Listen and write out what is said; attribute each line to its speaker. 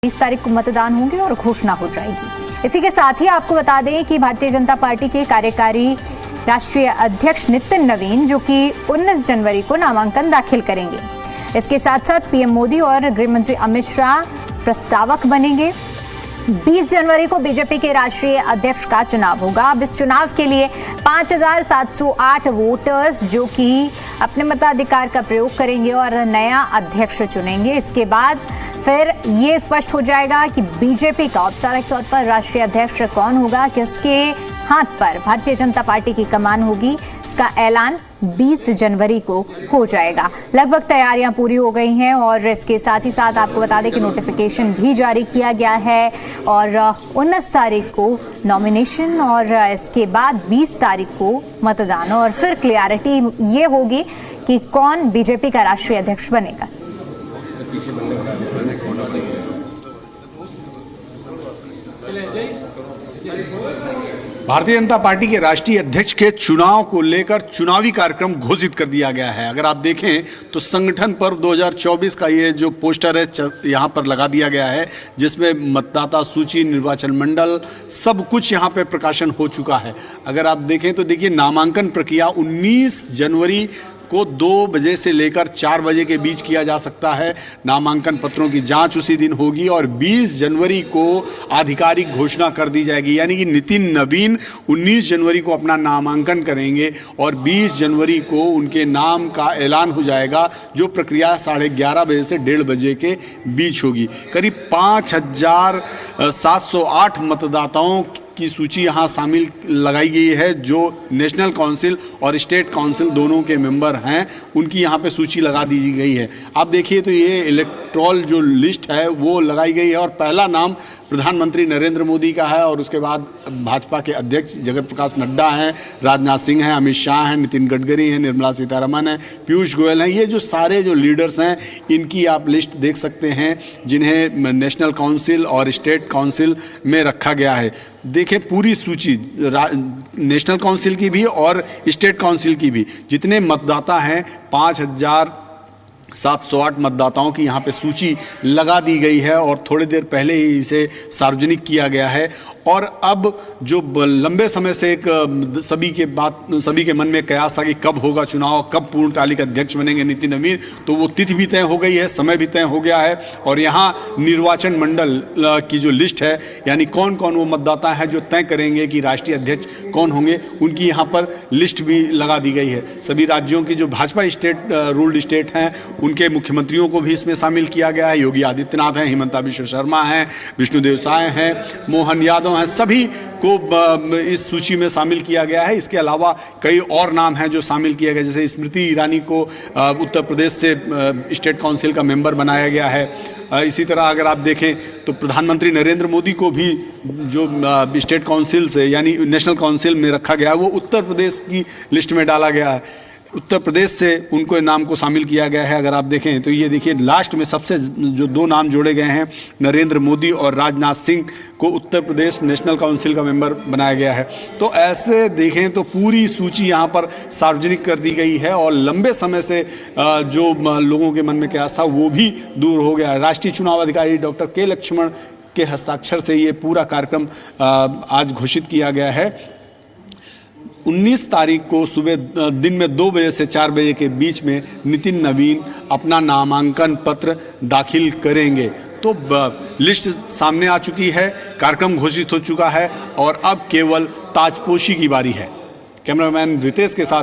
Speaker 1: 20 तारीख को मतदान होंगे और घोषणा हो जाएगी। इसी के साथ ही आपको बता दें कि भारतीय जनता पार्टी के कार्यकारी राष्ट्रीय अध्यक्ष नितिन नवीन जो कि 19 जनवरी को नामांकन दाखिल करेंगे। इसके साथ साथ पीएम मोदी और गृह मंत्री अमित शाह प्रस्तावक बनेंगे। 20 जनवरी को बीजेपी के राष्ट्रीय अध्यक्ष का चुनाव होगा। अब इस चुनाव के लिए 5,708 वोटर्स जो कि अपने मताधिकार का प्रयोग करेंगे और नया अध्यक्ष चुनेंगे। इसके बाद फिर ये स्पष्ट हो जाएगा कि बीजेपी का औपचारिक तौर पर राष्ट्रीय अध्यक्ष कौन होगा, किसके हाथ पर भारतीय जनता पार्टी की कमान होगी। इसका ऐलान 20 जनवरी को हो जाएगा। लगभग तैयारियां पूरी हो गई हैं और इसके साथ ही साथ आपको बता दें कि नोटिफिकेशन भी जारी किया गया है और 19 तारीख को नॉमिनेशन और इसके बाद 20 तारीख को मतदान और फिर क्लियरिटी ये होगी कि कौन बीजेपी का राष्ट्रीय अध्यक्ष बनेगा।
Speaker 2: भारतीय जनता पार्टी के राष्ट्रीय अध्यक्ष के चुनाव को लेकर चुनावी कार्यक्रम घोषित कर दिया गया है। अगर आप देखें तो संगठन पर्व 2024 का ये जो पोस्टर है यहाँ पर लगा दिया गया है, जिसमें मतदाता सूची, निर्वाचन मंडल, सब कुछ यहाँ पे प्रकाशन हो चुका है। अगर आप देखें तो देखिए नामांकन प्रक्रिया 19 जनवरी को 2 बजे से लेकर 4 बजे के बीच किया जा सकता है। नामांकन पत्रों की जांच उसी दिन होगी और 20 जनवरी को आधिकारिक घोषणा कर दी जाएगी। यानी कि नितिन नवीन 19 जनवरी को अपना नामांकन करेंगे और 20 जनवरी को उनके नाम का ऐलान हो जाएगा, जो प्रक्रिया 11:30 बजे से 1:30 बजे के बीच होगी। करीब 5,708 मतदाताओं की सूची यहाँ शामिल लगाई गई है, जो नेशनल काउंसिल और स्टेट काउंसिल दोनों के मेंबर हैं, उनकी यहाँ पे सूची लगा दी गई है। आप देखिए तो ये इलेक्टोरल जो लिस्ट है वो लगाई गई है और पहला नाम प्रधानमंत्री नरेंद्र मोदी का है और उसके बाद भाजपा के अध्यक्ष जगत प्रकाश नड्डा हैं, राजनाथ सिंह हैं, अमित शाह हैं, नितिन गडकरी हैं, निर्मला सीतारमण हैं, पीयूष गोयल हैं। ये जो सारे जो लीडर्स हैं इनकी आप लिस्ट देख सकते हैं, जिन्हें नेशनल काउंसिल और स्टेट काउंसिल में रखा गया है। देखिए पूरी सूची नेशनल काउंसिल की भी और स्टेट काउंसिल की भी, जितने मतदाता हैं 5,708 मतदाताओं की यहाँ पे सूची लगा दी गई है और थोड़ी देर पहले ही इसे सार्वजनिक किया गया है। और अब जो लंबे समय से एक सभी के मन में कयास था कि कब होगा चुनाव, कब पूर्णकालिक अध्यक्ष बनेंगे नितिन नवीन, तो वो तिथि भी तय हो गई है, समय भी तय हो गया है। और यहाँ निर्वाचन मंडल की जो लिस्ट है, यानी कौन कौन वो मतदाता है जो तय करेंगे कि राष्ट्रीय अध्यक्ष कौन होंगे, उनकी यहाँ पर लिस्ट भी लगा दी गई है। सभी राज्यों की जो भाजपा स्टेट रूल्ड स्टेट हैं उनके मुख्यमंत्रियों को भी इसमें शामिल किया गया है। योगी आदित्यनाथ हैं, हिमंता बिश्व शर्मा हैं, विष्णुदेव साय हैं, मोहन यादव हैं, सभी को इस सूची में शामिल किया गया है। इसके अलावा कई और नाम हैं जो शामिल किए गए, जैसे स्मृति ईरानी को उत्तर प्रदेश से स्टेट काउंसिल का मेंबर बनाया गया है। इसी तरह अगर आप देखें तो प्रधानमंत्री नरेंद्र मोदी को भी जो स्टेट काउंसिल से यानी नेशनल काउंसिल में रखा गया है, वो उत्तर प्रदेश की लिस्ट में डाला गया है। उत्तर प्रदेश से उनको नाम को शामिल किया गया है। अगर आप देखें तो ये देखिए लास्ट में सबसे जो 2 नाम जोड़े गए हैं, नरेंद्र मोदी और राजनाथ सिंह को उत्तर प्रदेश नेशनल काउंसिल का मेंबर बनाया गया है। तो ऐसे देखें तो पूरी सूची यहाँ पर सार्वजनिक कर दी गई है और लंबे समय से जो लोगों के मन में कयास था वो भी दूर हो गया है। राष्ट्रीय चुनाव अधिकारी डॉक्टर के लक्ष्मण के हस्ताक्षर से ये पूरा कार्यक्रम आज घोषित किया गया है। 19 तारीख को सुबह दिन में 2 बजे से 4 बजे के बीच में नितिन नवीन अपना नामांकन पत्र दाखिल करेंगे। तो लिस्ट सामने आ चुकी है, कार्यक्रम घोषित हो चुका है और अब केवल ताजपोशी की बारी है। कैमरामैन रितेश के साथ